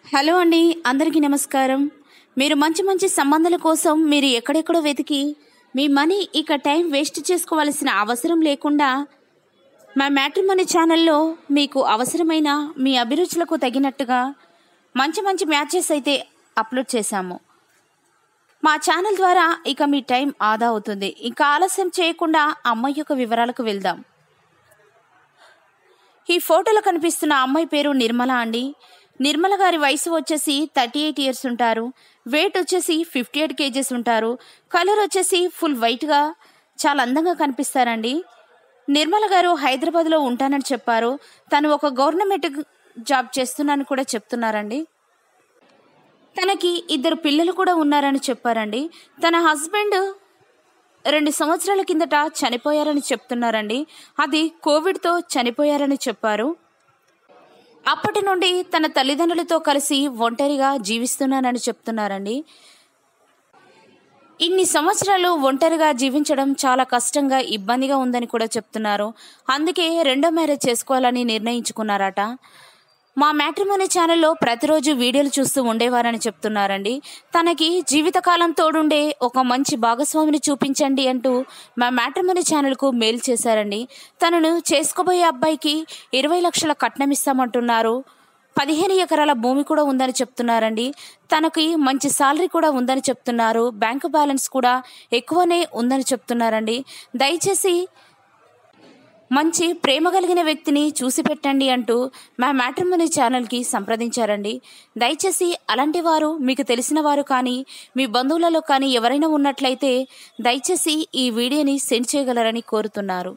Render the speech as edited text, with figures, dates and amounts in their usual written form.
Hello అండి, అందరికీ నమస్కారం. మీరు మంచి మంచి సంబంధాల కోసం మీరు ఎక్కడెక్కడో వెతికి మీ మనీ ఇక టైం వేస్ట్ చేసుకోవాల్సిన అవసరం లేకుండా మా మ్యాట్రిమోనీ ఛానల్లో మీకు అవసరమైన మీ అభిరుచులకు తగినట్టుగా మంచి మంచి మ్యాచెస్ అయితే అప్లోడ్ చేశాము. మా ఛానల్ ద్వారా ఇక మీ టైం ఆదా అవుతుంది. ఇంకా ఆలస్యం చేయకుండా అమ్మాయి యొక్క వివరాలకు వెళ్దాం. ఈ ఫోటోలో కనిపిస్తున్న అమ్మాయి పేరు నిర్మల అండి. నిర్మల గారి వయసు వచ్చేసి 38 ఇయర్స్ ఉంటారు. వెయిట్ వచ్చేసి 58 kgs ఉంటారు. కలర్ వచ్చేసి ఫుల్ వైట్గా చాలా అందంగా కనిపిస్తారండి. నిర్మల గారు హైదరాబాద్లో ఉంటానని చెప్పారు. తను ఒక గవర్నమెంట్ జాబ్ చేస్తున్నానని కూడా చెప్తున్నారండి. తనకి 2 పిల్లలు కూడా ఉన్నారని చెప్పారండి. తన హస్బెండ్ 2 సంవత్సరాల కిందట చనిపోయారని చెప్తున్నారండి. అది కోవిడ్తో చనిపోయారని చెప్పారు. అప్పటి నుండి తన తల్లిదండ్రులతో కలిసి ఒంటరిగా జీవిస్తున్నానని చెప్తున్నారండి. ఇన్ని సంవత్సరాలు ఒంటరిగా జీవించడం చాలా కష్టంగా ఇబ్బందిగా ఉందని కూడా చెప్తున్నారు. అందుకే రెండో మ్యారేజ్ చేసుకోవాలని నిర్ణయించుకున్నారట. మా మ్యాట్రిమోనీ ఛానల్లో ప్రతిరోజు వీడియోలు చూస్తూ ఉండేవారని చెప్తున్నారండి. తనకి జీవితకాలం తోడుండే ఒక మంచి భాగస్వామిని చూపించండి అంటూ మా మ్యాట్రిమోనీ ఛానల్కు మెయిల్ చేశారండి. తనను చేసుకోబోయే అబ్బాయికి 20 లక్షల కట్నం ఇస్తామంటున్నారు. 15 ఎకరాల భూమి కూడా ఉందని చెప్తున్నారండి. తనకి మంచి శాలరీ కూడా ఉందని చెప్తున్నారు. బ్యాంకు బ్యాలెన్స్ కూడా ఎక్కువనే ఉందని చెప్తున్నారండి. దయచేసి మంచి ప్రేమ కలిగిన వ్యక్తిని చూసి పెట్టండి అంటూ మా మ్యాట్రిమోనీ ఛానల్కి సంప్రదించారండి. దయచేసి అలాంటి వారు మీకు తెలిసిన వారు కానీ మీ బంధువులలో కానీ ఎవరైనా ఉన్నట్లయితే దయచేసి ఈ వీడియోని సెండ్ చేయగలరని కోరుతున్నారు.